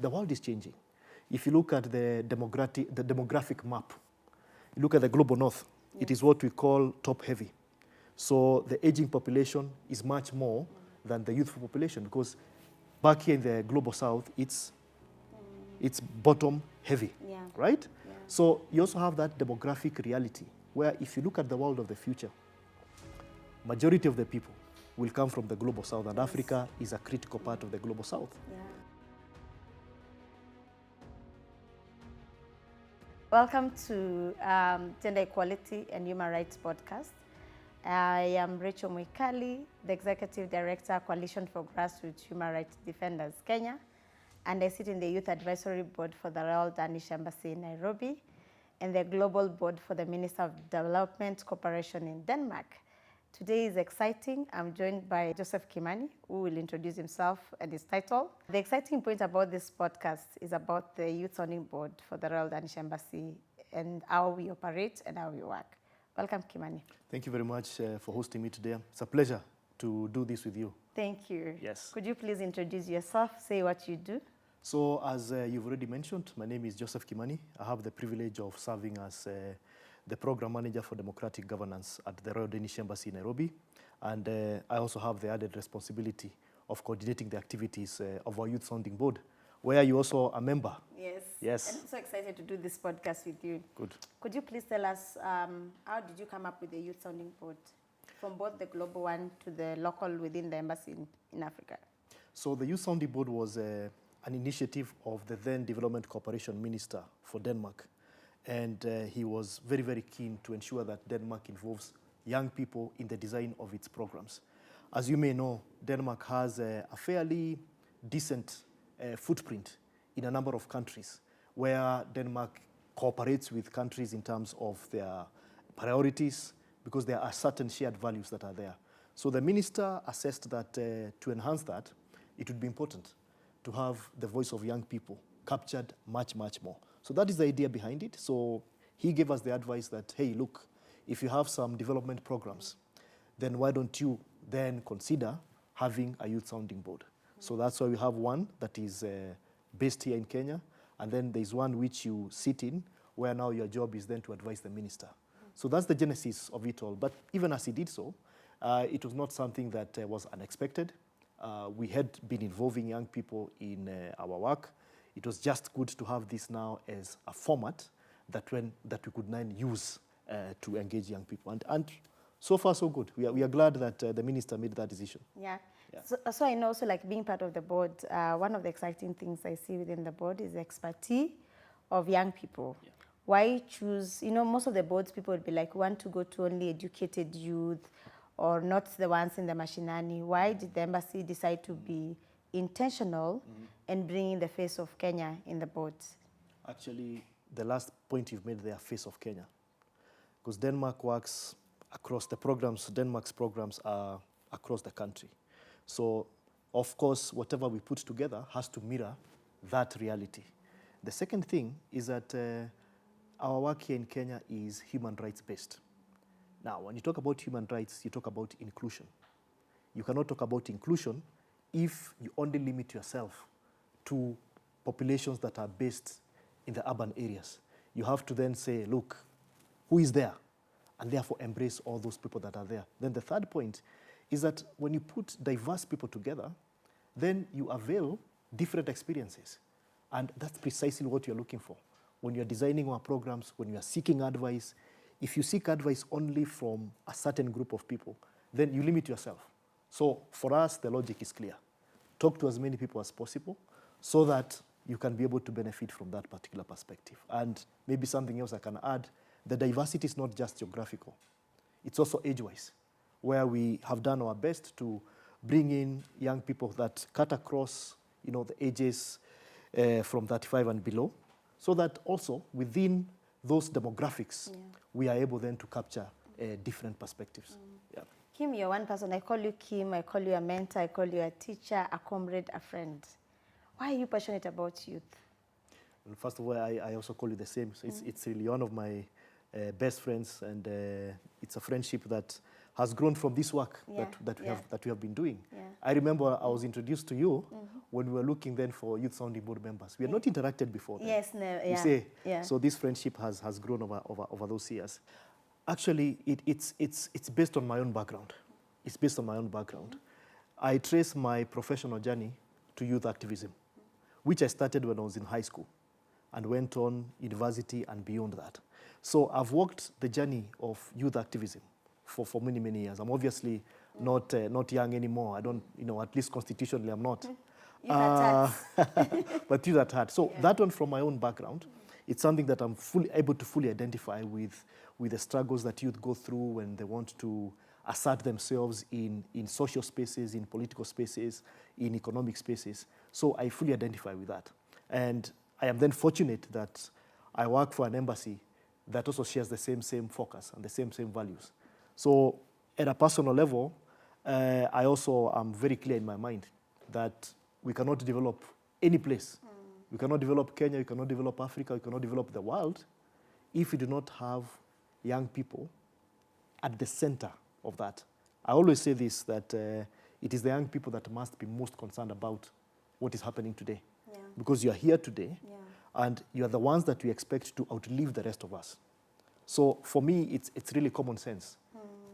the world is changing. If you look at the demographic map, you look at the global north, it is what we call top-heavy. So the aging population is much more than the youthful population, because back here in the global south, it's bottom-heavy, right? Yeah. So you also have that demographic reality, where if you look at the world of the future, majority of the people will come from the global south, and Africa is a critical part of the global south. Yeah. Welcome to Gender Equality and Human Rights Podcast. I am Rachel Mwikali, the Executive Director, Coalition for Grassroots Human Rights Defenders, Kenya, and I sit in the Youth Advisory Board for the Royal Danish Embassy in Nairobi and the Global Board for the Minister of Development Cooperation in Denmark. Today is exciting. I'm joined by Joseph Kimani, who will introduce himself and his title. The exciting point about this podcast is about the Youth Sounding Board for the Royal Danish Embassy and how we operate and how we work. Welcome, Kimani. Thank you very much for hosting me today. It's a pleasure to do this with you. Thank you. Yes. Could you please introduce yourself, say what you do? So, as you've already mentioned, my name is Joseph Kimani. I have the privilege of serving as the Program Manager for Democratic Governance at the Royal Danish Embassy in Nairobi. And I also have the added responsibility of coordinating the activities of our Youth Sounding Board, where you're also a member. Yes. Yes. And I'm so excited to do this podcast with you. Good. Could you please tell us how did you come up with the Youth Sounding Board, from both the global one to the local within the embassy in Africa? So the Youth Sounding Board was an initiative of the then Development Cooperation Minister for Denmark. And he was very, very keen to ensure that Denmark involves young people in the design of its programs. As you may know, Denmark has a fairly decent footprint in a number of countries, where Denmark cooperates with countries in terms of their priorities, because there are certain shared values that are there. So the minister assessed that to enhance that, it would be important to have the voice of young people captured much, much more. So that is the idea behind it. So he gave us the advice that, hey, look, if you have some development programs, then why don't you then consider having a Youth Sounding Board? So that's why we have one that is based here in Kenya, and then there's one which you sit in, where now your job is then to advise the minister. So that's the genesis of it all. But even as he did so, it was not something that was unexpected. We had been involving young people in our work. It was just good to have this now as a format that we could then use to engage young people. And so far, so good. We are glad that the minister made that decision. Yeah. So I know also, like, being part of the board, one of the exciting things I see within the board is the expertise of young people. Yeah. Why choose, most of the boards, people would be like, want to go to only educated youth or not the ones in the mashinani. Why did the embassy decide to be intentional and bringing the face of Kenya in the boards? Actually, the last point you've made there, face of Kenya. Because Denmark works across the programs, Denmark's programs are across the country. So, of course, whatever we put together has to mirror that reality. The second thing is that our work here in Kenya is human rights based. Now, when you talk about human rights, you talk about inclusion. You cannot talk about inclusion if you only limit yourself to populations that are based in the urban areas. You have to then say, look, who is there? And therefore embrace all those people that are there. Then the third point is that when you put diverse people together, then you avail different experiences. And that's precisely what you're looking for. When you're designing our programs, when you are seeking advice, if you seek advice only from a certain group of people, then you limit yourself. So for us, the logic is clear. Talk to as many people as possible so that you can be able to benefit from that particular perspective. And maybe something else I can add, the diversity is not just geographical. It's also age-wise, where we have done our best to bring in young people that cut across, the ages from 35 and below, so that also within those demographics, we are able then to capture different perspectives. Yeah. Kim, you're one person. I call you Kim, I call you a mentor, I call you a teacher, a comrade, a friend. Why are you passionate about youth? And first of all, I also call you the same. So it's really one of my best friends, and it's a friendship that has grown from this work Yeah, that yeah. we have been doing. Yeah. I remember I was introduced to you when we were looking then for youth sounding board members. We had not interacted before then. Yes, no, yeah. You say, Yeah. so this friendship has grown over those years. Actually, it's based on my own background. It's based on my own background. I trace my professional journey to youth activism, which I started when I was in high school and went on university and beyond that. So I've walked the journey of youth activism for many, many years. I'm obviously not young anymore. I don't, at least constitutionally I'm not. Youth at heart. But youth at heart. So that one from my own background, it's something that I'm able to fully identify with the struggles that youth go through when they want to assert themselves in social spaces, in political spaces, in economic spaces. So I fully identify with that. And I am then fortunate that I work for an embassy that also shares the same focus and the same values. So at a personal level, I also am very clear in my mind that we cannot develop any place. We cannot develop Kenya, we cannot develop Africa, we cannot develop the world if we do not have young people at the center of that. I always say this, that it is the young people that must be most concerned about what is happening today. Yeah. Because you are here today, Yeah. and you are the ones that we expect to outlive the rest of us. So for me, it's really common sense.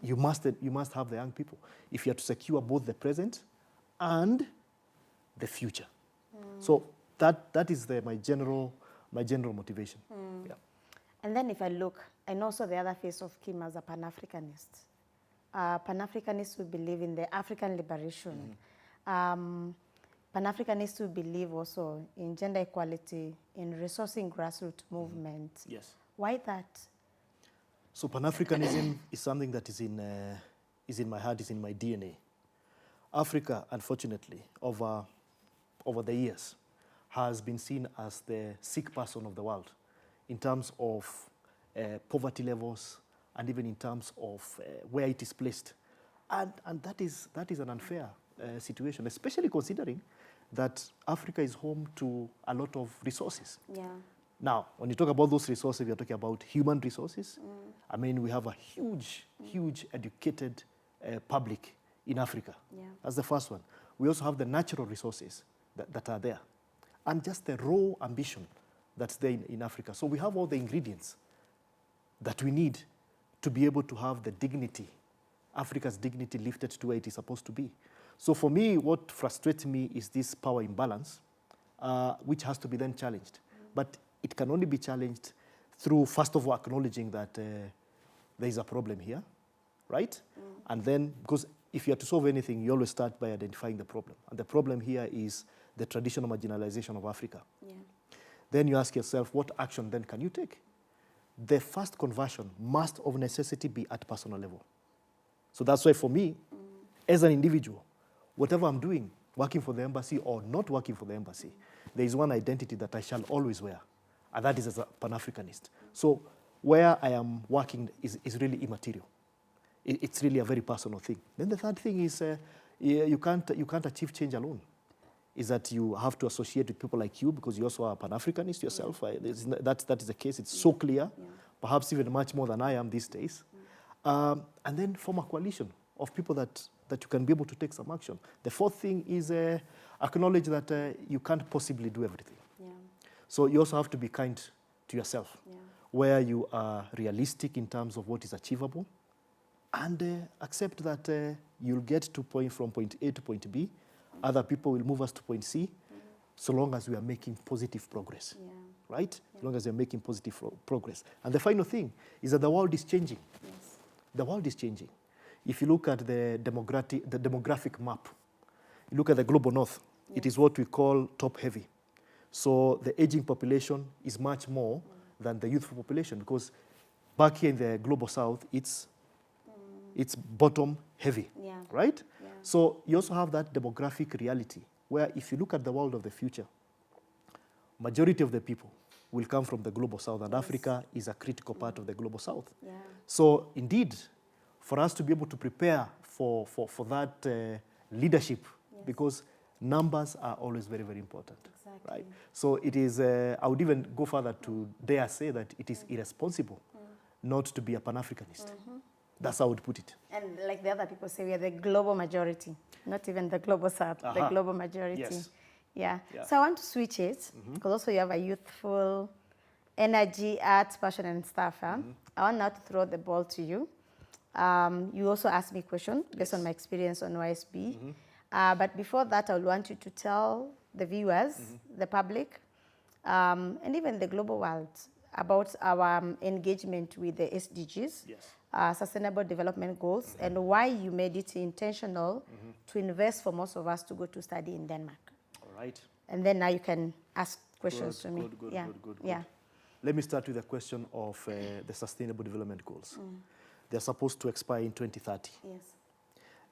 You must have the young people if you are to secure both the present and the future. So that is my general motivation. Yeah. And then if I look, and also the other face of Kim as a Pan-Africanist. Pan-Africanists who believe in the African liberation. Pan-Africanists who believe also in gender equality, in resourcing grassroots movement. Yes. Why that? So Pan-Africanism is something that is in my heart, is in my DNA. Africa, unfortunately, over the years, has been seen as the sick person of the world in terms of poverty levels and even in terms of where it is placed. And that is an unfair situation, especially considering that Africa is home to a lot of resources. Yeah. Now, when you talk about those resources, we are talking about human resources. I mean, we have a huge educated public in Africa. Yeah. That's the first one. We also have the natural resources that are there, and just the raw ambition that's there in Africa. So we have all the ingredients that we need to be able to have the dignity, Africa's dignity lifted to where it is supposed to be. So for me, what frustrates me is this power imbalance, which has to be then challenged. But it can only be challenged through, first of all, acknowledging that there is a problem here, right? And then, because if you are to solve anything, you always start by identifying the problem. And the problem here is the traditional marginalization of Africa. Yeah. Then you ask yourself, what action then can you take? The first conversion must of necessity be at personal level. So that's why for me, as an individual, whatever I'm doing, working for the embassy or not working for the embassy, there is one identity that I shall always wear, and that is as a Pan-Africanist. So where I am working is really immaterial. It's really a very personal thing. Then the third thing is you can't achieve change alone. Is that you have to associate with people like you because you also are a Pan-Africanist yourself. That is the case. It's so clear, perhaps even much more than I am these days. And then form a coalition of people that you can be able to take some action. The fourth thing is acknowledge that you can't possibly do everything. Yeah. So you also have to be kind to yourself, Yeah. where you are realistic in terms of what is achievable, and accept that you'll get from point A to point B. Other people will move us to point C, so long as we are making positive progress, right? As long as we are making positive progress. And the final thing is that the world is changing. Yes. The world is changing. If you look at the demographic map, you look at the global north, it is what we call top-heavy. So the aging population is much more than the youthful population, because back here in the global south, it's bottom-heavy, right? Yeah. So you also have that demographic reality, where if you look at the world of the future, majority of the people will come from the global south, and Africa is a critical part of the global south. Yeah. So indeed, for us to be able to prepare for that leadership, because numbers are always very, very important, Exactly. right? So it is, I would even go further to dare say that it is irresponsible not to be a Pan-Africanist. That's how I would put it. And like the other people say, we are the global majority, not even the global south, the global majority. Yes. Yeah. Yeah. So I want to switch it, because also you have a youthful energy, arts, passion, and stuff. Huh? I want now to throw the ball to you. You also asked me a question based on my experience on YSB. But before that, I would want you to tell the viewers, the public, and even the global world about our engagement with the SDGs, Sustainable Development Goals, and why you made it intentional to invest for most of us to go to study in Denmark. All right. And then now you can ask questions to me. Good. Yeah. Let me start with the question of the Sustainable Development Goals. They're supposed to expire in 2030. Yes.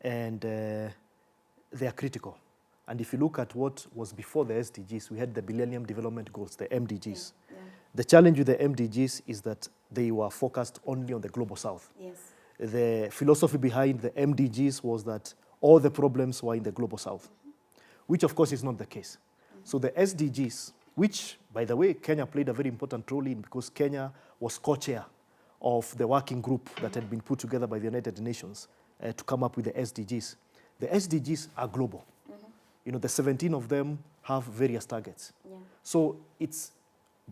And they are critical. And if you look at what was before the SDGs, we had the Millennium Development Goals, the MDGs. Yeah. The challenge with the MDGs is that they were focused only on the global south. Yes. The philosophy behind the MDGs was that all the problems were in the global south, which of course is not the case. So the SDGs, which by the way, Kenya played a very important role in, because Kenya was co-chair of the working group that had been put together by the United Nations to come up with the SDGs. The SDGs are global. You know, the 17 of them have various targets. Yeah. So it's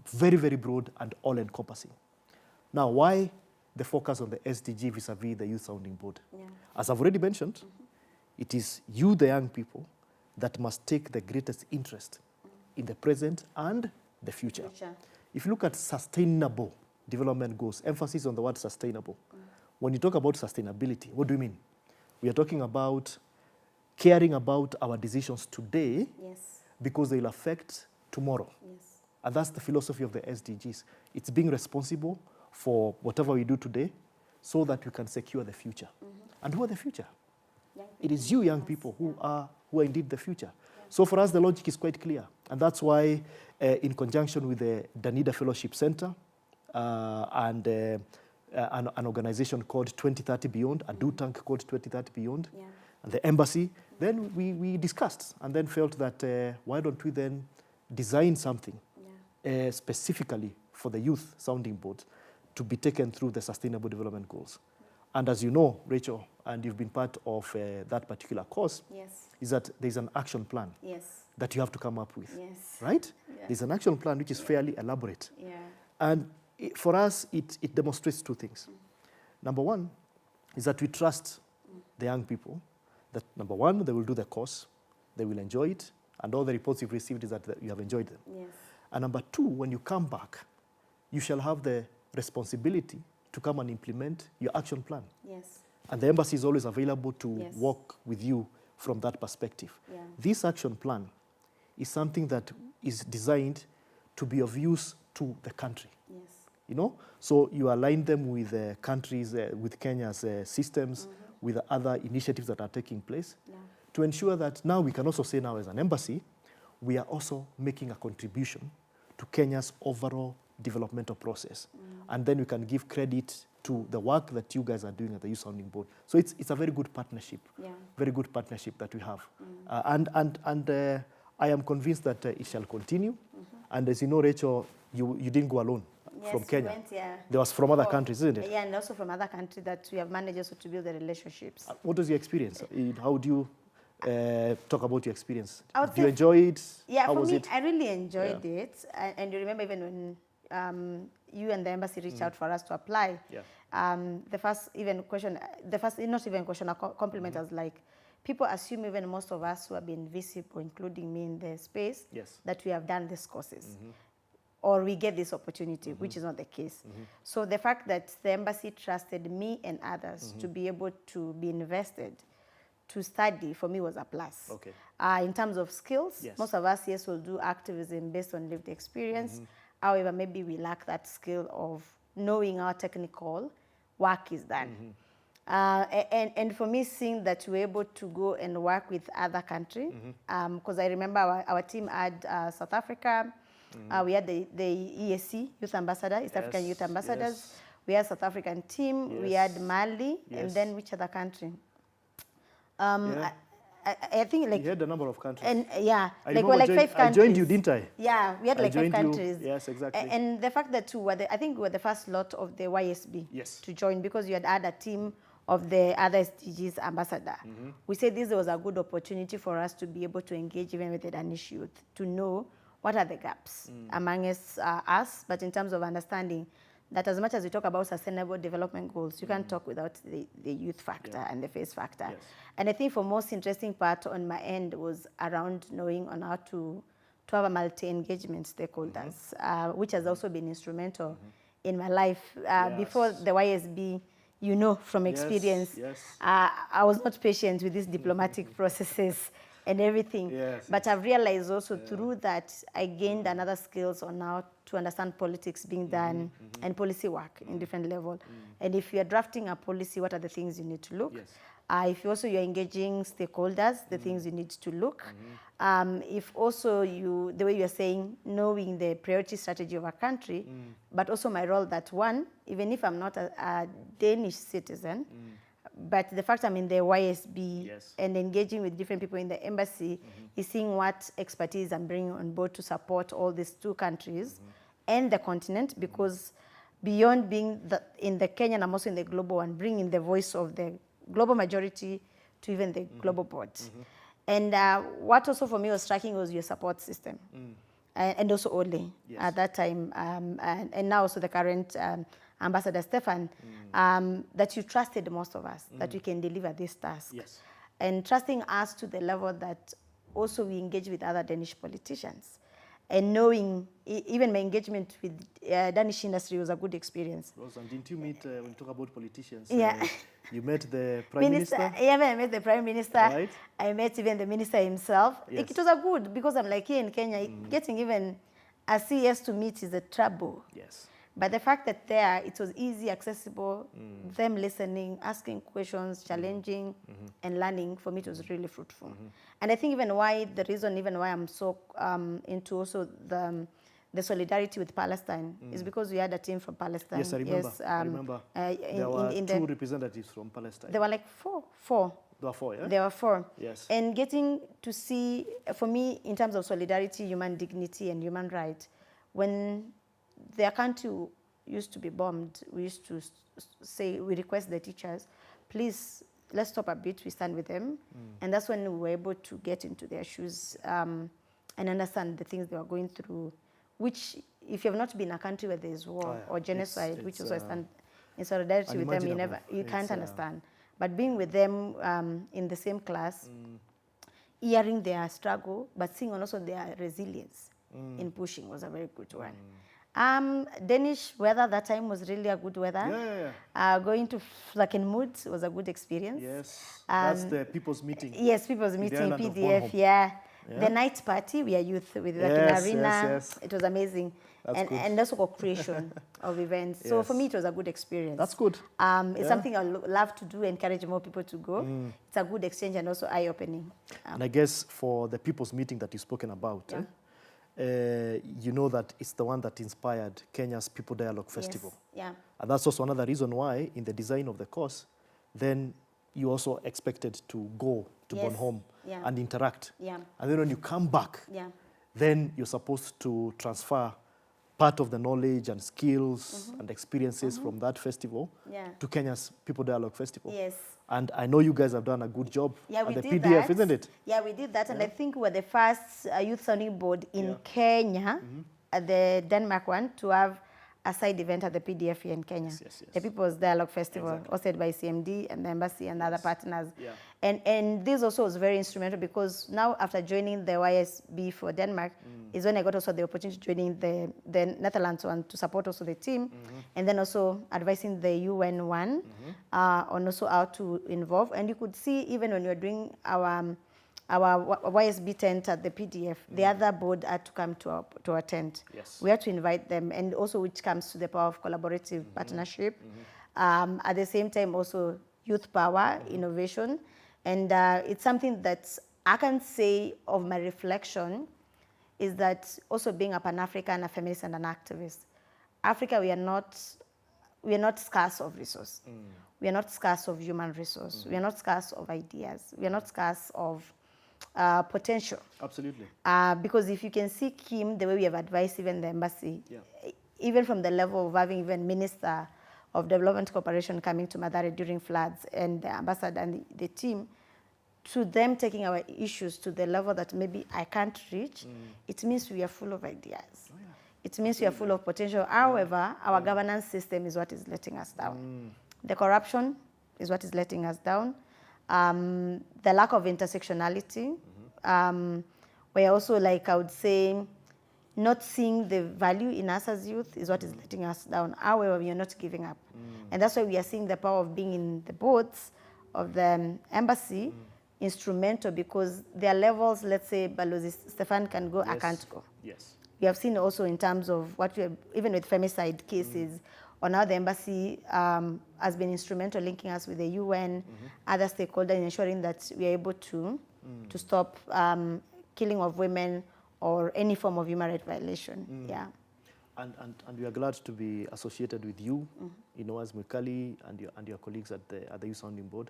very, very broad and all-encompassing. Now, why the focus on the SDG vis-a-vis the Youth Sounding Board? Yeah. As I've already mentioned, it is you, the young people, that must take the greatest interest in the present and the future. If you look at sustainable development goals, emphasis on the word sustainable. When you talk about sustainability, what do you mean? We are talking about caring about our decisions today, because they'll affect tomorrow. And that's the philosophy of the SDGs. It's being responsible for whatever we do today so that we can secure the future. And who are the future? It is you, young people, who are indeed the future. So for us, the logic is quite clear. And that's why, in conjunction with the Danida Fellowship Center and an organization called 2030 Beyond, a do tank called 2030 Beyond, and the embassy, then we discussed and then felt that why don't we then design something specifically for the Youth Sounding Board to be taken through the Sustainable Development Goals. And as you know, Rachel, and you've been part of that particular course, is that there's an action plan that you have to come up with, right? There's an action plan which is fairly elaborate. And for us, it demonstrates two things. Number one is that we trust the young people, that number one, they will do the course, they will enjoy it, and all the reports you've received is that you have enjoyed them. And number two, when you come back, you shall have the responsibility to come and implement your action plan. And the embassy is always available to work with you from that perspective. This action plan is something that is designed to be of use to the country. You know, so you align them with countries, with Kenya's systems, with other initiatives that are taking place, to ensure that now we can also say now as an embassy, we are also making a contribution to Kenya's overall developmental process. And then we can give credit to the work that you guys are doing at the Youth Sounding Board. So it's a very good partnership, very good partnership that we have. And I am convinced that it shall continue. And as you know, Rachel, you didn't go alone. From Kenya. Went, There was from other countries, isn't it? Yeah, and also from other countries that we have managed also to build the relationships. What was your experience? How do you talk about your experience? I would Do you enjoy it? Yeah, How for was me, it? I really enjoyed it. And you remember even when you and the embassy reached out for us to apply, the first compliment was like, people assume, even most of us who have been visible, including me in the space, that we have done these courses. Or we get this opportunity, which is not the case. So the fact that the embassy trusted me and others to be able to be invested to study, for me, was a plus. In terms of skills, most of us, will do activism based on lived experience. However, maybe we lack that skill of knowing how technical work is done. And for me, seeing that we're able to go and work with other countries, because I remember our team had South Africa, we had the EAC, Youth Ambassador, East African Youth Ambassadors. We had South African team. We had Mali. And then which other country? I think like You had a number of countries. and yeah, I like we're like remember 5 countries. I joined you, didn't I? Yeah, we had I like 5 joined you. countries. Yes, exactly. And the fact that I think we were the first lot of the YSB Yes. to join, because you had a team of the other SDGs ambassador. We said this was a good opportunity for us to be able to engage even with the Danish youth, to know what are the gaps among us, but in terms of understanding that as much as we talk about sustainable development goals, you can't talk without the youth factor and the face factor. Yes. And I think for most interesting part on my end was around knowing on how to have a multi-engagement stakeholders, which has also been instrumental in my life. Before the YSB, you know from experience, Yes. I was not patient with these diplomatic processes and everything. Yes, But I've realized also through that, I gained another skills on how to understand politics being done and policy work in different level. And if you're drafting a policy, what are the things you need to look? Yes. If you're engaging stakeholders, the things you need to look. If also the way you're saying, knowing the priority strategy of a country, but also my role that one, even if I'm not a Danish citizen, but the fact I'm in the YSB and engaging with different people in the embassy is seeing what expertise I'm bringing on board to support all these 2 countries and the continent, because beyond being in the Kenyan, I'm also in the global one, bringing the voice of the global majority to even the global board. And what also for me was striking was your support system. And also Ole at that time, and now also the current Ambassador Stefan, that you trusted most of us, that we can deliver this task. Yes. And trusting us to the level that also we engage with other Danish politicians. And knowing, even my engagement with Danish industry was a good experience. And didn't you meet, when you talk about politicians, Yeah. you met the Prime Minister? Yeah, I met the Prime Minister. Right. I met even the Minister himself. Yes. It was a good, because I'm like here in Kenya, getting even a CS to meet is a trouble. Yes. But the fact that there, it was easy, accessible, them listening, asking questions, challenging, and learning, for me, it was really fruitful. And I think the reason why I'm so into also the solidarity with Palestine is because we had a team from Palestine. Yes, I remember. I remember. There were 2 representatives from Palestine. There were like four. There were 4, yeah? There were 4. Yes. And getting to see, for me, in terms of solidarity, human dignity, and human rights, when their country used to be bombed, we used to say, we request the teachers, please, let's stop a bit, we stand with them. And that's when we were able to get into their shoes and understand the things they were going through, which, if you have not been in a country where there is war or genocide, which also I stand in solidarity with them, you can't understand. But being with them in the same class, hearing their struggle, but seeing also their resilience in pushing was a very good one. Danish weather that time was really a good weather. Going to Flakenmood was a good experience. Yes, that's the people's meeting. Yes, people's meeting, PDF, The night party, we are youth with like in arena. It was amazing. And also co-creation of events. So for me, it was a good experience. That's good. It's something I love to do, encourage more people to go. It's a good exchange and also eye-opening. And I guess for the people's meeting that you've spoken about, you know that it's the one that inspired Kenya's People Dialogue Festival. Yes. Yeah. And that's also another reason why, in the design of the course, then you also expected to go to Bornholm and interact. Yeah. And then when you come back, then you're supposed to transfer part of the knowledge and skills and experiences from that festival to Kenya's People Dialogue Festival. Yes. And I know you guys have done a good job at the did PDF, that. isn't it? Yeah, we did that. And I think we're the first youth sounding board in Kenya, at the Denmark one, to have a side event at the PDF here in Kenya. Yes. The People's Dialogue Festival, hosted by CMD and the embassy and other partners. And this also was very instrumental, because now after joining the YSB for Denmark is when I got also the opportunity to joining the Netherlands one to support also the team, and then also advising the UN one on also how to involve. And you could see even when we were doing our YSB tent at the PDF, the other board had to come to our tent. Yes. We had to invite them, and also which comes to the power of collaborative partnership. At the same time, also youth power, innovation. And it's something that I can say of my reflection is that also being a Pan-African, a feminist, and an activist, Africa, we are not scarce of resource. we are not scarce of human resource. We are not scarce of ideas. We are not scarce of potential. Absolutely. Because if you can see Kim, the way we have advised even the embassy, Yeah. even from the level of having even Minister of Development Cooperation coming to Mathare during floods and the ambassador and the team, to them taking our issues to the level that maybe I can't reach, it means we are full of ideas. Oh, yeah. It means we are full of potential. However, our governance system is what is letting us down. The corruption is what is letting us down. The lack of intersectionality. We're also, like I would say, not seeing the value in us as youth is what is letting us down. However, we are not giving up. And that's why we are seeing the power of being in the boards of the embassy instrumental, because there are levels, let's say, Balozi Stefan can go, I can't go. Yes. We have seen also in terms of what we have, even with femicide cases, on how the embassy has been instrumental linking us with the UN, other stakeholders, ensuring that we are able to stop killing of women or any form of human rights violation. Yeah. And we are glad to be associated with you, you know, as Mwikali and your colleagues at the Youth Sounding Board.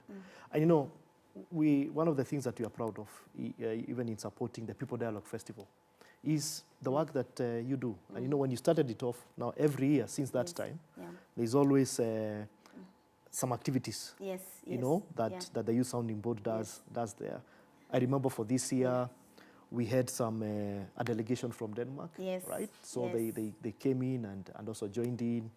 And you know, one of the things that we are proud of, even in supporting the People Dialogue Festival, is the work that you do. And you know, when you started it off, now every year since that time, there's always some activities, you know, that the Youth Sounding Board does there. I remember for this year, we had a delegation from Denmark, right? So they came in and also joined in.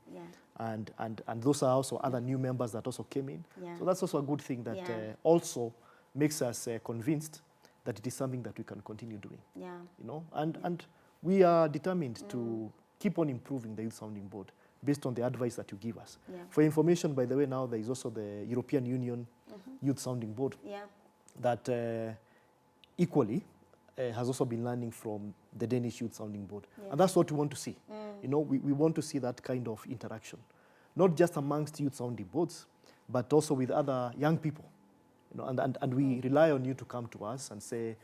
And those are also other new members that also came in. So that's also a good thing that also makes us convinced that it is something that we can continue doing. You know, and we are determined to keep on improving the Youth Sounding Board based on the advice that you give us. For information, by the way, now there is also the European Union Youth Sounding Board that equally has also been learning from the Danish Youth Sounding Board. And that's what we want to see. You know, we want to see that kind of interaction, not just amongst youth sounding boards, but also with other young people. You know, and we rely on you to come to us and say,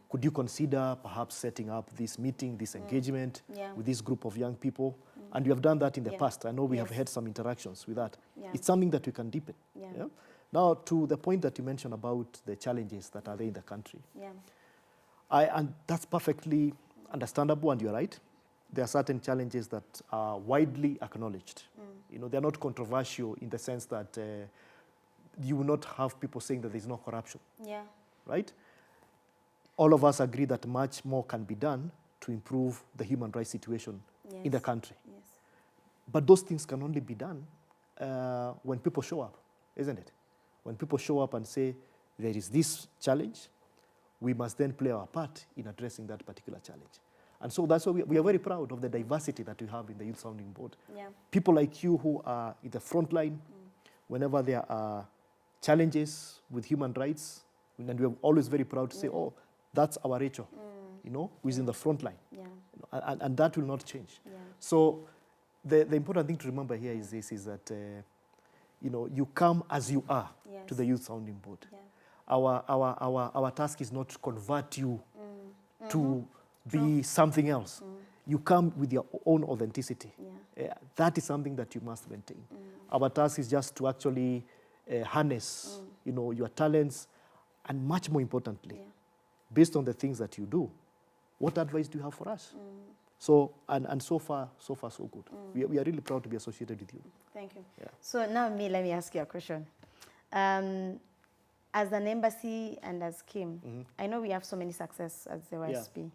could you consider perhaps setting up this meeting, this engagement with this group of young people? And you have done that in the past. I know we have had some interactions with that. It's something that we can deepen. Now, to the point that you mentioned about the challenges that are there in the country, and that's perfectly understandable, and you're right. There are certain challenges that are widely acknowledged. You know, they're not controversial in the sense that you will not have people saying that there's no corruption. Right? All of us agree that much more can be done to improve the human rights situation in the country. But those things can only be done when people show up, isn't it? When people show up and say, there is this challenge, we must then play our part in addressing that particular challenge. And so that's why we are very proud of the diversity that we have in the Youth Sounding Board. People like you who are in the front line, whenever there are challenges with human rights, and we're always very proud to say, oh, that's our Rachel, you know, who is in the front line. You know, and that will not change. So the important thing to remember here is this, is that, you know, you come as you are to the Youth Sounding Board. Our task is not to convert you to be something else. You come with your own authenticity. That is something that you must maintain. Our task is just to actually harness, you know, your talents, and much more importantly, based on the things that you do, what advice do you have for us? So, and so far, so good. We are really proud to be associated with you. Thank you. So now, let me ask you a question. As an embassy and as Kim, I know we have so many success as the YSB.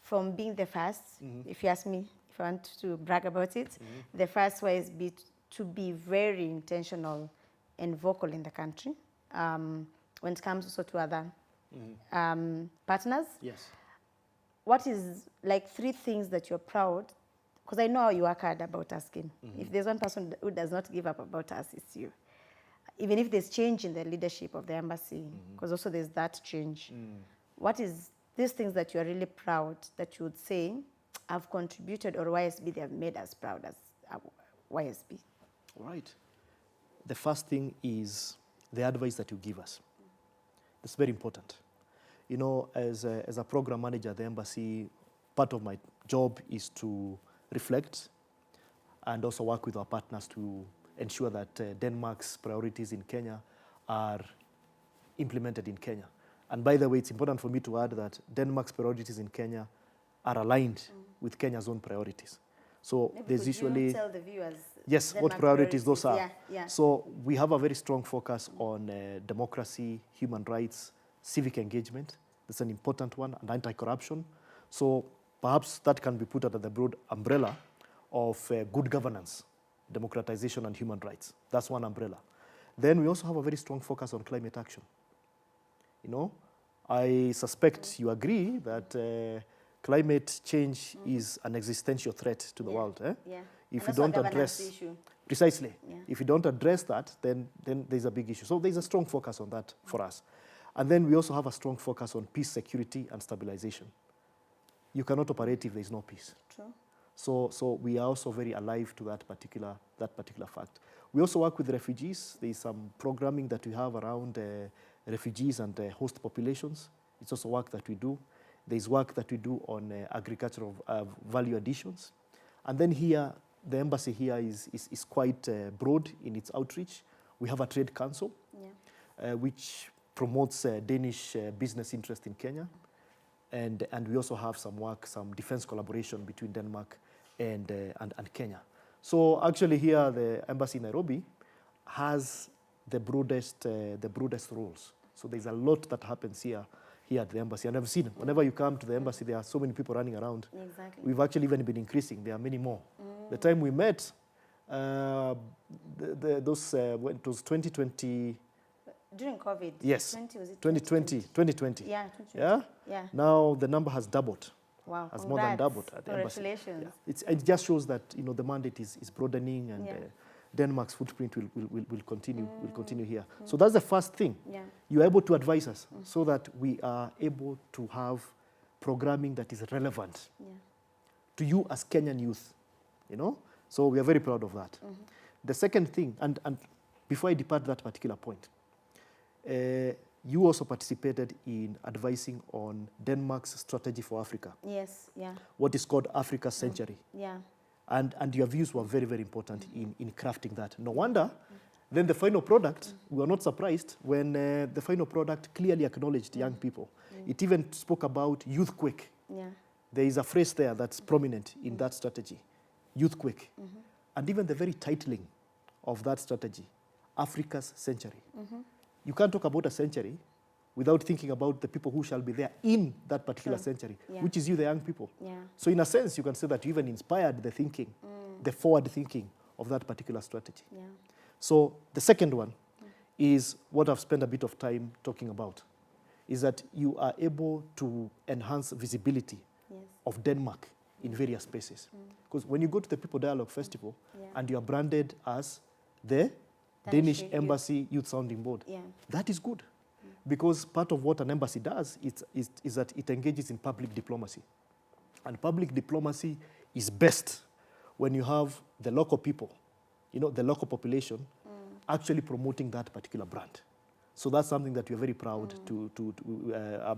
From being the first, if you ask me, if I want to brag about it, the first YSB to be very intentional and vocal in the country when it comes also to other partners. What is like 3 things that you're proud? Because I know how you work hard about asking. If there's one person who does not give up about us, it's you. Even if there's change in the leadership of the embassy, because also there's that change. What is these things that you're really proud that you would say have contributed, or YSB, they have made us proud as YSB? Right. The first thing is the advice that you give us. That's very important. You know, as a program manager at the embassy, part of my job is to reflect and also work with our partners to ensure that Denmark's priorities in Kenya are implemented in Kenya. And by the way, it's important for me to add that Denmark's priorities in Kenya are aligned with Kenya's own priorities. So Maybe there's could you usually... tell the viewers Yes, what Denmark priorities those are. Yeah, yeah. So we have a very strong focus on democracy, human rights, civic engagement. That's an important one, and anti-corruption. So perhaps that can be put under the broad umbrella of good governance, democratization, and human rights. That's one umbrella. Then we also have a very strong focus on climate action. You know, I suspect you agree that climate change is an existential threat to the world. Yeah. If And you also don't a governance address... issue. Precisely. Yeah. If you don't address that, then there's a big issue. So there's a strong focus on that for us. And then we also have a strong focus on peace, security, and stabilization. You cannot operate if there's no peace. True. So we are also very alive to that particular fact. We also work with refugees. There is some programming that we have around refugees and host populations. It's also work that we do. There's work that we do on agricultural value additions. And then here, the embassy here is quite broad in its outreach. We have a trade council, which promotes Danish business interest in Kenya. And we also have some defense collaboration between Denmark and Kenya. So actually here, the embassy in Nairobi has the broadest roles. So there's a lot that happens here at the embassy. And I've seen, whenever you come to the embassy, there are so many people running around. Exactly. We've actually even been increasing. There are many more. The time we met, it was 2020. During COVID. Yes. 2020. 2020. Yeah, 2020. Yeah? Yeah. Now the number has doubled. Wow. Has more than doubled at the embassy. Congratulations. Yeah. It just shows that the mandate is broadening, and Denmark's footprint will continue here. So that's the first thing. Yeah. You are able to advise us so that we are able to have programming that is relevant to you as Kenyan youth. So we are very proud of that. The second thing, and before I depart that particular point, you also participated in advising on Denmark's strategy for Africa. Yes, yeah. What is called Africa's Century. Yeah. And your views were very, very important in crafting that. No wonder, then the final product, we were not surprised when the final product clearly acknowledged young people. It even spoke about youthquake. Yeah. There is a phrase there that's prominent in that strategy, youthquake. And even the very titling of that strategy, Africa's Century. You can't talk about a century without thinking about the people who shall be there in that particular century, which is you, the young people. Yeah. So in a sense, you can say that you even inspired the thinking, the forward thinking of that particular strategy. Yeah. So the second one is what I've spent a bit of time talking about, is that you are able to enhance visibility of Denmark in various spaces. Because when you go to the People Dialogue Festival and you are branded as the Danish Embassy Youth Sounding Board, that is good. Because part of what an embassy does is that it engages in public diplomacy. And public diplomacy is best when you have the local people, the local population, actually promoting that particular brand. So that's something that we're very proud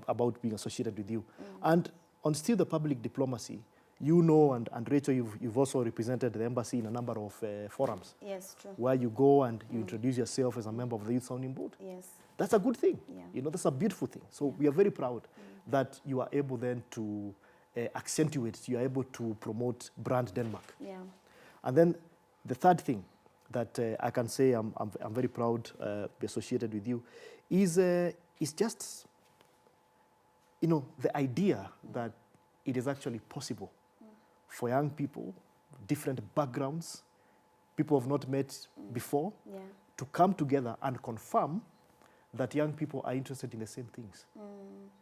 about being associated with you. And on still the public diplomacy, and Rachel, you've also represented the embassy in a number of forums. Yes, true. Where you go and you introduce yourself as a member of the Youth Sounding Board. Yes. That's a good thing. Yeah. That's a beautiful thing. So we are very proud that you are able then to accentuate, you are able to promote brand Denmark. Yeah. And then the third thing that I can say I'm very proud to be associated with you is just, the idea that it is actually possible for young people, different backgrounds, people who have not met before, to come together and confirm that young people are interested in the same things.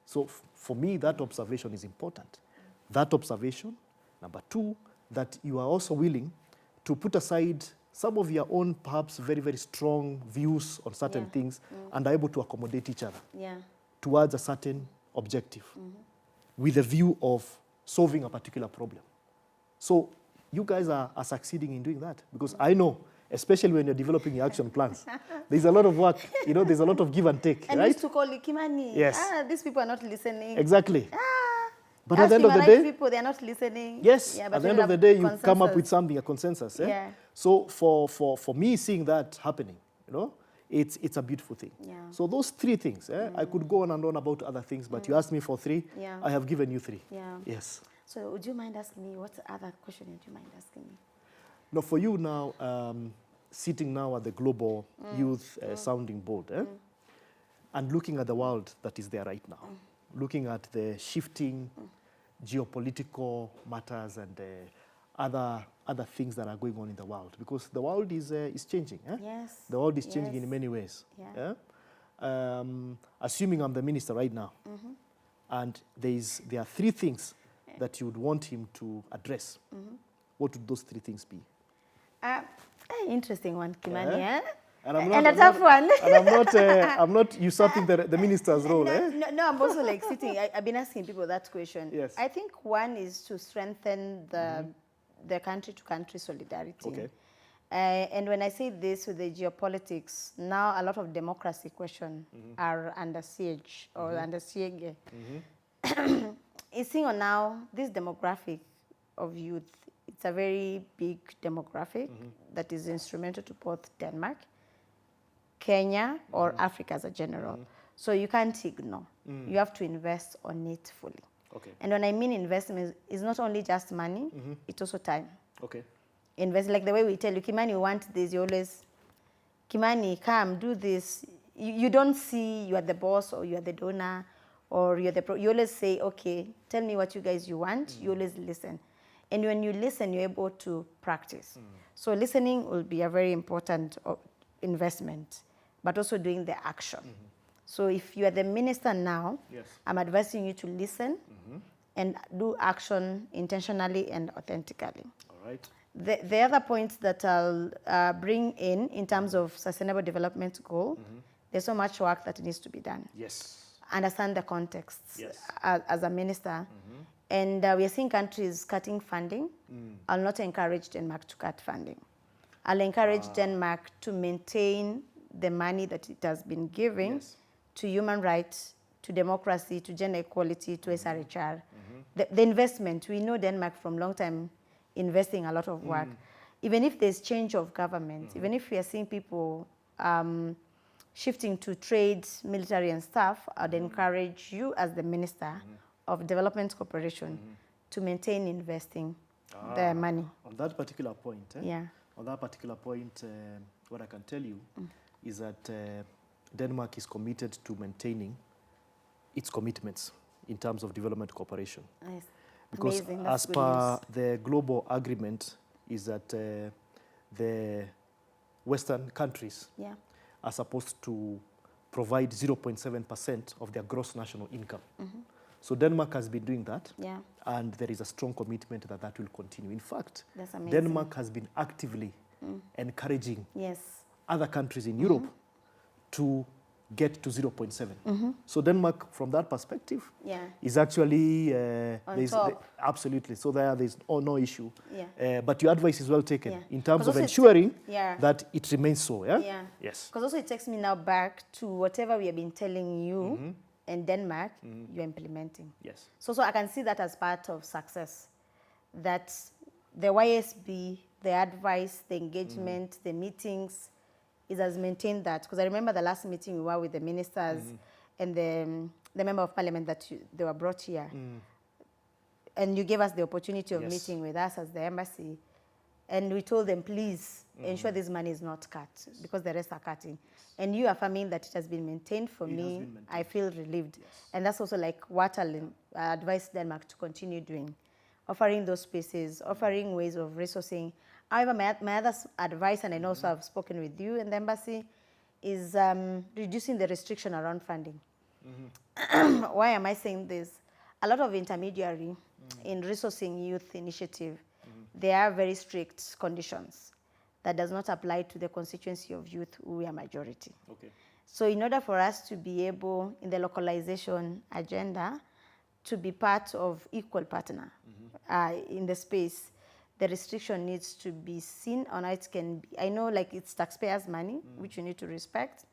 So for me, that observation is important. That observation. Number two, that you are also willing to put aside some of your own, perhaps very, very strong views on certain things and are able to accommodate each other towards a certain objective with a view of solving a particular problem. So you guys are succeeding in doing that, because I know, especially when you're developing your action plans, there's a lot of work, there's a lot of give and take, and right? used to call it Kimani. Yes. These people are not listening. Exactly. But at the end of the human rights day, people, they're not listening. yes, Yeah, at but the we end of have the day, you come up consensus. with something, a consensus. Yeah. So for me, seeing that happening, it's a beautiful thing. Yeah. So those three things, I could go on and on about other things, but you asked me for three. Yeah. I have given you three. Yeah. Yes. So would you mind asking me, what other question would you mind asking me? Now, for you now, sitting now at the Global Youth Sounding Board, and looking at the world that is there right now, looking at the shifting geopolitical matters and other things that are going on in the world, because the world is changing. Yes. The world is changing Yes. in many ways. Yeah. Assuming I'm the minister right now, and there are three things that you would want him to address, what would those three things be? Interesting one, Kimani. Eh? And A tough one. And I'm not usurping the minister's role. No, I'm also like sitting. I've been asking people that question. Yes. I think one is to strengthen the country-to-country solidarity. Okay. And when I say this with the geopolitics, now a lot of democracy questions are under siege or under siege. It's seeing on now this demographic of youth. It's a very big demographic that is instrumental to both Denmark, Kenya, or Africa as a general. So you can't ignore. You have to invest on it fully. Okay. And when I mean investment, it's not only just money, it's also time. Okay. Invest, like the way we tell you, Kimani, you want this, you always, Kimani, come, do this. You don't see you are the boss or you are the donor or you're you always say, okay, tell me what you guys you want. You always listen. And when you listen, you're able to practice. So listening will be a very important investment, but also doing the action. So if you are the minister now, yes, I'm advising you to listen and do action intentionally and authentically. All right. The other points that I'll bring in terms of sustainable development goal, there's so much work that needs to be done. Yes. Understand the context Yes. as a minister. And we are seeing countries cutting funding. I'll not encourage Denmark to cut funding. I'll encourage Denmark to maintain the money that it has been giving to human rights, to democracy, to gender equality, to SRHR. The investment, we know Denmark from long time investing a lot of work. Even if there's change of government, even if we are seeing people shifting to trade, military and stuff, I'd encourage you as the Minister of Development Cooperation to maintain investing the money. On that particular point, Yeah. on that particular point, what I can tell you is that Denmark is committed to maintaining its commitments in terms of development cooperation. Nice. Because Amazing. as That's good per news. the global agreement is that the Western countries Yeah. are supposed to provide 0.7% of their gross national income. So Denmark has been doing that, Yeah. and there is a strong commitment that that will continue. In fact, That's amazing. Denmark has been actively encouraging Yes. other countries in Europe to get to 0.7. So Denmark, from that perspective, Yeah. is actually top. absolutely. So there's no issue. Yeah. But your advice is well taken Yeah. in terms 'Cause of also ensuring Yeah. that it remains so. Yeah. Yeah. Yes. Because also it takes me now back to whatever we have been telling you in Denmark, you're implementing. Yes. So I can see that as part of success. That the YSB, the advice, the engagement, the meetings, has maintained that. Because I remember the last meeting we were with the ministers and the member of parliament that they were brought here. And you gave us the opportunity of meeting with us as the embassy. And we told them, please ensure this money is not cut because the rest are cutting. And you affirming that it has been maintained for me, I feel relieved. Yes. And that's also like what I'll advise Denmark to continue doing, offering those spaces, offering ways of resourcing. However, my other advice, and I know also I've spoken with you in the embassy, is reducing the restriction around funding. Why am I saying this? A lot of intermediary in resourcing youth initiative, there are very strict conditions that does not apply to the constituency of youth who we are majority. Okay. So in order for us to be able, in the localization agenda, to be part of equal partner in the space, the restriction needs to be seen on how it can be. I know like it's taxpayers' money, which you need to respect,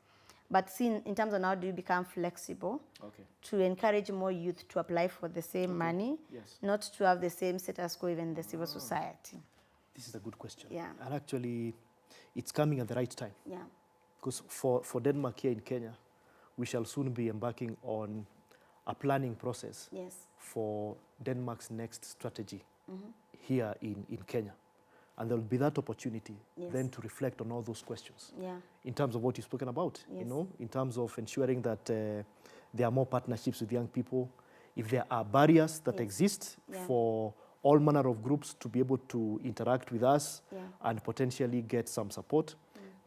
but see in terms of how do you become flexible Okay. to encourage more youth to apply for the same money, Yes. not to have the same status quo even in the civil society. This is a good question. Yeah. And actually, it's coming at the right time. Yeah. Because for Denmark here in Kenya, we shall soon be embarking on a planning process Yes. for Denmark's next strategy here in Kenya. And there will be that opportunity Yes. then to reflect on all those questions Yeah. in terms of what you've spoken about, Yes. in terms of ensuring that there are more partnerships with young people. If there are barriers that Yes. exist Yeah. for all manner of groups to be able to interact with us Yeah. and potentially get some support,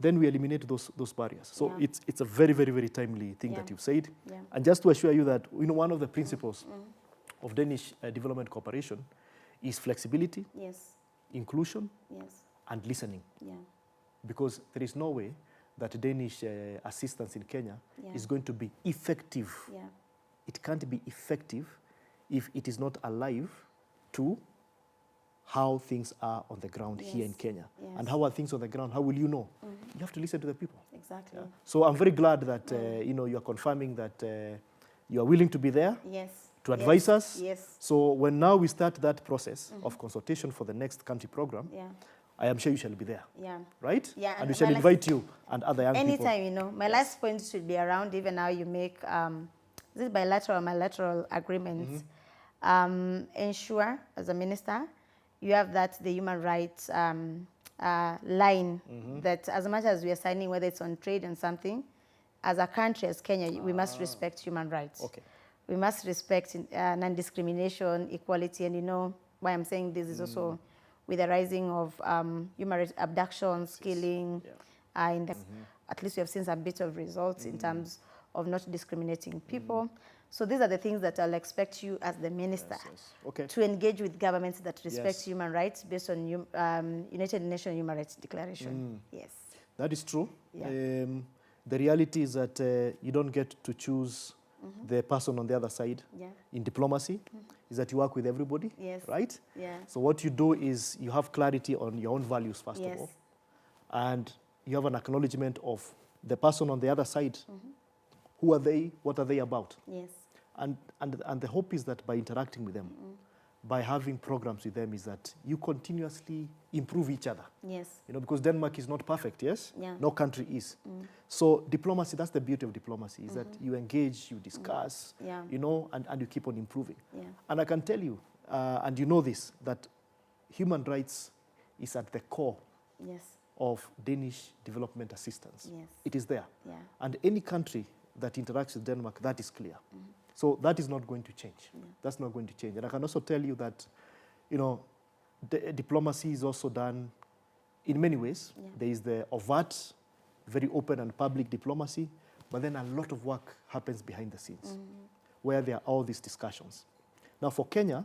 then we eliminate those barriers. So Yeah. it's a very, very, very timely thing Yeah. that you've said. Yeah. And just to assure you that one of the principles of Danish development cooperation is flexibility, Yes. inclusion, Yes. and listening. Yeah. Because there is no way that Danish assistance in Kenya Yeah. is going to be effective. Yeah. It can't be effective if it is not alive to how things are on the ground here in Yes. Kenya. Yes. And how are things on the ground? How will you know? You have to listen to the people. Exactly. Yeah. So I'm very glad that you are confirming that you are willing to be there Yes. to advise us. Yes. So when now we start that process of consultation for the next country program, Yeah. I am sure you shall be there, Yeah. right? Yeah, And and we shall my invite you and other young people. Anytime, my last point should be around even how you make this bilateral or multilateral agreements. Ensure, as a minister, you have the human rights line that as much as we are signing, whether it's on trade and something, as a country, as Kenya, we must respect human rights. Okay. We must respect non-discrimination, equality, and why I'm saying this is also with the rising of human rights abductions, killing, at least we have seen some bit of results in terms of not discriminating people. So these are the things that I'll expect you as the minister Okay. to engage with governments that respect Yes. human rights based on United Nations Human Rights Declaration. Yes. That is true. Yeah. The reality is that you don't get to choose the person on the other side. Yeah. In diplomacy, is that you work with everybody, Yes. right? Yeah. So what you do is you have clarity on your own values, first Yes. of all, and you have an acknowledgement of the person on the other side. Who are they? What are they about? Yes. And the hope is that by interacting with them, by having programs with them, is that you continuously improve each other. Yes. Because Denmark is not perfect, yes? Yeah. No country is. So diplomacy, that's the beauty of diplomacy, is that you engage, you discuss, Yeah. And you keep on improving. Yeah. And I can tell you, and you know this, that human rights is at the core Yes. of Danish development assistance. Yes. It is there. Yeah. And any country that interacts with Denmark, that is clear. So that is not going to change. That's not going to change. And I can also tell you that, diplomacy is also done in many ways. Yeah. There is the overt, very open and public diplomacy, but then a lot of work happens behind the scenes where there are all these discussions. Now for Kenya,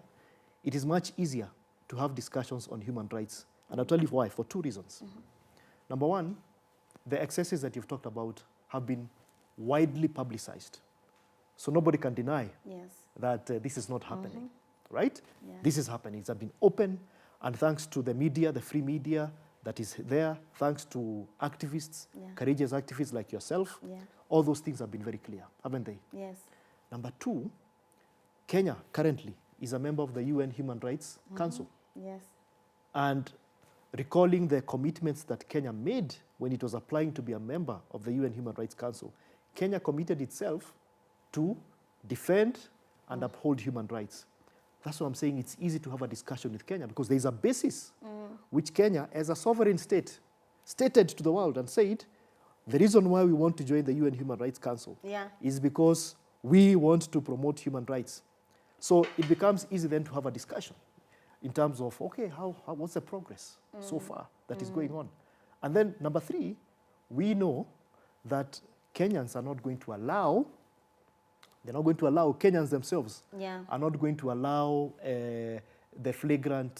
it is much easier to have discussions on human rights. And I'll tell you why, for two reasons. Number one, the excesses that you've talked about have been widely publicized. So nobody can deny Yes. that this is not happening, right? Yeah. This is happening. It's been open, and thanks to the media, the free media that is there, thanks to activists, Yeah. courageous activists like yourself, Yeah. all those things have been very clear, haven't they? Yes. Number two, Kenya currently is a member of the UN Human Rights Council. Yes. And recalling the commitments that Kenya made when it was applying to be a member of the UN Human Rights Council, Kenya committed itself to defend and uphold human rights. That's why I'm saying it's easy to have a discussion with Kenya, because there is a basis which Kenya, as a sovereign state, stated to the world and said, the reason why we want to join the UN Human Rights Council Yeah. is because we want to promote human rights. So it becomes easy then to have a discussion in terms of, okay, what's the progress so far that is going on? And then number three, we know that Kenyans are not going to allow, Kenyans themselves Yeah. are not going to allow the flagrant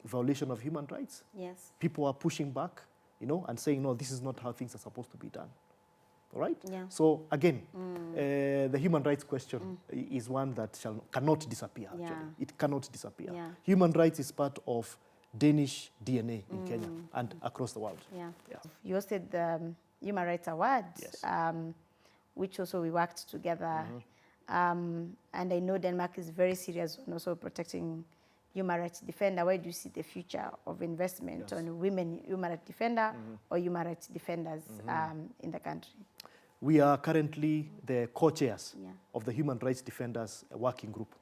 violation of human rights. Yes. People are pushing back, and saying, no, this is not how things are supposed to be done. All right? Yeah. So again, the human rights question is one that cannot disappear, actually. Yeah. It cannot disappear. Yeah. Human rights is part of Danish DNA in Kenya and across the world. Yeah. Yeah. You hosted the Human Rights Award. Yes. which also we worked together. And I know Denmark is very serious on also protecting human rights defender. Where do you see the future of investment on women human rights defender or human rights defenders in the country? We are currently the co-chairs of the Human Rights Defenders Working Group.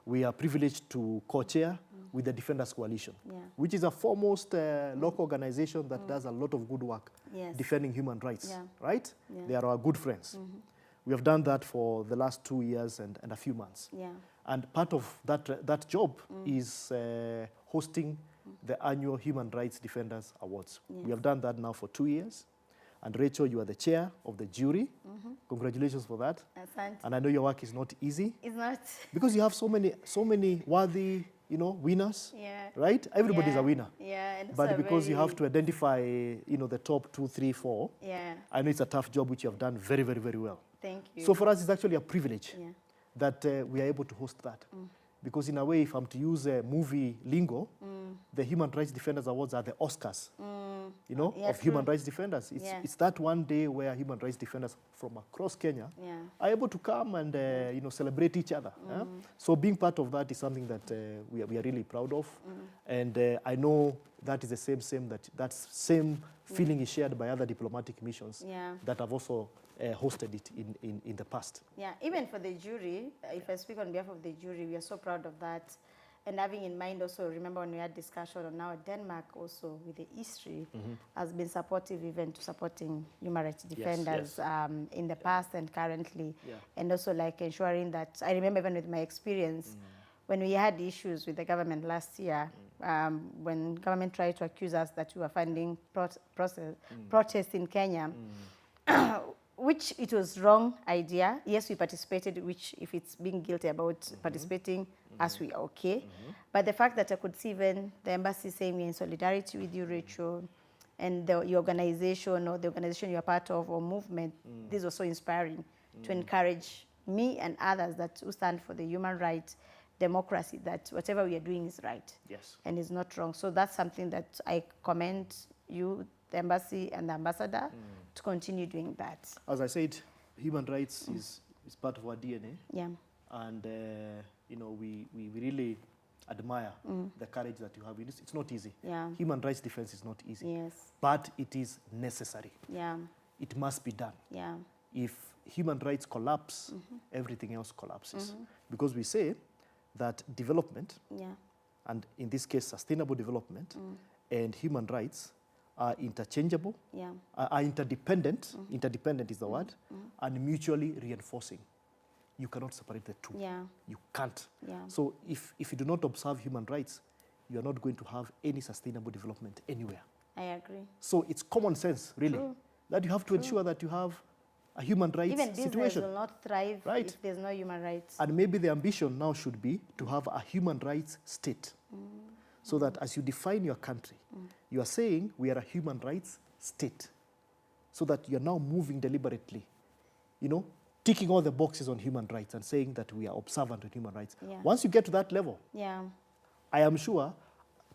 We are privileged to co-chair with the Defenders Coalition, which is a foremost local organization that does a lot of good work defending human rights, right? They are our good friends. We have done that for the last 2 years and a few months. And part of that job is hosting the annual Human Rights Defenders Awards. We have done that now for 2 years. And Rachel, you are the chair of the jury. Congratulations for that. Asante. And I know your work is not easy. It's not. Because you have so many worthy, winners, right? Everybody's a winner. And But because you have to identify, the top 2, 3, 4, I know it's a tough job, which you have done very, very, very well. Thank you. So for us, it's actually a privilege that we are able to host that. Because in a way, if I'm to use a movie lingo, the Human Rights Defenders Awards are the Oscars, of human rights defenders. It's that one day where human rights defenders from across Kenya are able to come and celebrate each other. So being part of that is something that we are really proud of, and I know that is the that same feeling is shared by other diplomatic missions that have also hosted it in the past. Even for the jury, if I speak on behalf of the jury, we are so proud of that. And having in mind also, remember when we had discussion on how Denmark also with the history has been supportive even to supporting human rights defenders in the past and currently. And also like ensuring that, I remember even with my experience, when we had issues with the government last year, when government tried to accuse us that we were funding protests in Kenya, which it was wrong idea. Yes, we participated, which if it's being guilty about participating, as we are okay. But the fact that I could see even the embassy saying we're in solidarity with you, Rachel, and your organization or the organization you're part of or movement, this was so inspiring to encourage me and others who stand for the human rights, democracy, that whatever we are doing is right and is not wrong. So that's something that I commend you, the embassy and the ambassador, to continue doing that. As I said, human rights is part of our DNA. And, we really admire the courage that you have. It's not easy. Human rights defense is not easy. But it is necessary. It must be done. If human rights collapse, everything else collapses. Because we say that development, and in this case, sustainable development, and human rights are interchangeable, are interdependent, interdependent is the word, and mutually reinforcing. You cannot separate the two. You can't. So if you do not observe human rights, you are not going to have any sustainable development anywhere. I agree. So it's common sense, really, that you have to ensure that you have a human rights situation. Even business will not thrive if there's no human rights. And maybe the ambition now should be to have a human rights state. So that as you define your country, you are saying we are a human rights state. So that you're now moving deliberately, ticking all the boxes on human rights and saying that we are observant of human rights. Once you get to that level, I am sure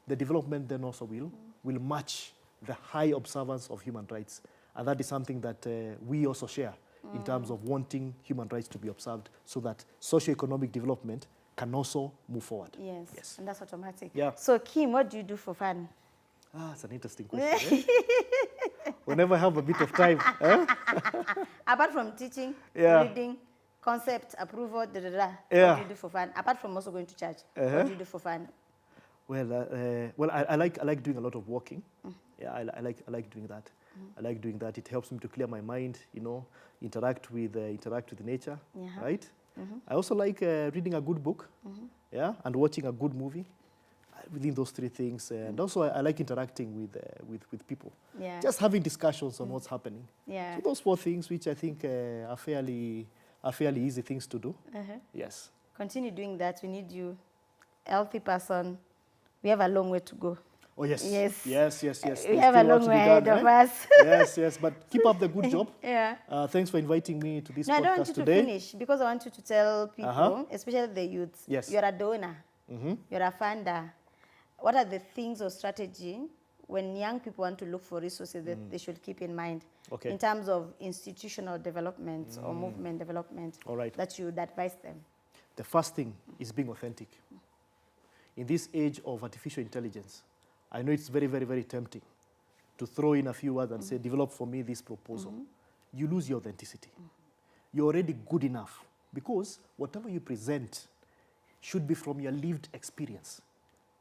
the development then also will match the high observance of human rights. And that is something that we also share in terms of wanting human rights to be observed so that socio-economic development can also move forward. Yes. And that's automatic. So, Kim, what do you do for fun? It's an interesting question. Whenever I have a bit of time. Apart from teaching, reading, concept, approval, what do you do for fun? Apart from also going to church, what do you do for fun? Well, I like doing a lot of walking. I like doing that. I like doing that. It helps me to clear my mind, interact with nature, right? I also like reading a good book, and watching a good movie. Within those three things, and also I like interacting with people, just having discussions on what's happening. So those 4 things, which I think are fairly easy things to do. Yes. Continue doing that. We need you, healthy person. We have a long way to go. Oh yes. Yes. We have a long way ahead of us. Yes. But keep up the good job. Thanks for inviting me to this podcast today. I don't want you to finish because I want you to tell people, especially the youths, you're a donor, you're a funder. What are the things or strategy when young people want to look for resources that they should keep in mind Okay. in terms of institutional development or movement development All right. that you would advise them? The first thing is being authentic. In this age of artificial intelligence, I know it's very, very, very tempting to throw in a few words and say, develop for me this proposal. You lose your authenticity. You're already good enough because whatever you present should be from your lived experience.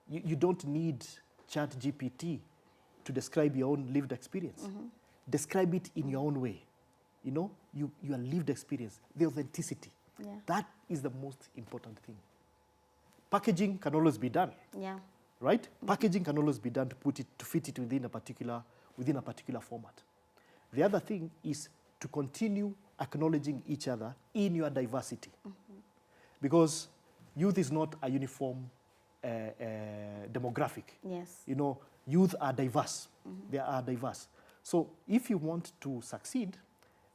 You don't need ChatGPT to describe your own lived experience. Describe it in your own way. You know, your lived experience, the authenticity. Yeah. That is the most important thing. Packaging can always be done, Yeah. right? Packaging can always be done to fit it within a particular format. The other thing is to continue acknowledging each other in your diversity. Because youth is not a uniform demographic. Yes. You know, youth are diverse. They are diverse. So if you want to succeed,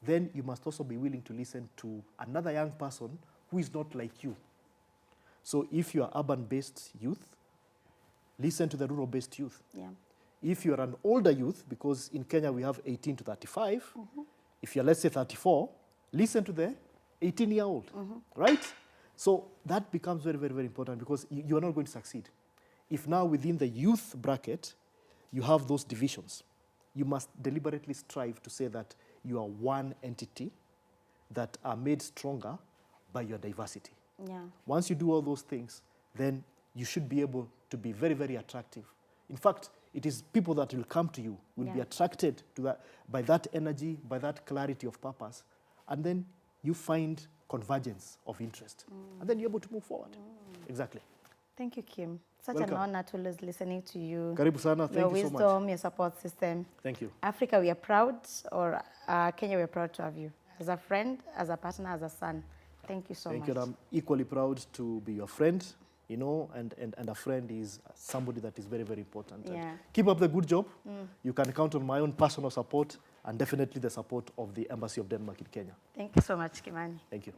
then you must also be willing to listen to another young person who is not like you. So if you are urban-based youth, listen to the rural-based youth. Yeah. If you are an older youth, because in Kenya we have 18 to 35, if you're, let's say, 34, listen to the 18-year-old, right? So that becomes very, very, very important because you are not going to succeed. If now within the youth bracket, you have those divisions, you must deliberately strive to say that you are one entity that are made stronger by your diversity. Yeah. Once you do all those things, then you should be able to be very, very attractive. In fact, it is people that will come to you, will be attracted to that, by that energy, by that clarity of purpose, and then you find convergence of interest. And then you're able to move forward. Exactly. Thank you, Kim. Such Welcome. an honor to always listening to you. Karibu sana. Your Thank you so much. wisdom, your support system. Thank you. Africa, we are proud, or Kenya, we are proud to have you as a friend, as a partner, as a son. Thank you so much. Thank you. And I'm equally proud to be your friend, you know, and a friend is somebody that is very, very important. And Yeah. keep up the good job. You can count on my own personal support and definitely the support of the Embassy of Denmark in Kenya. Thank you so much, Kimani. Thank you.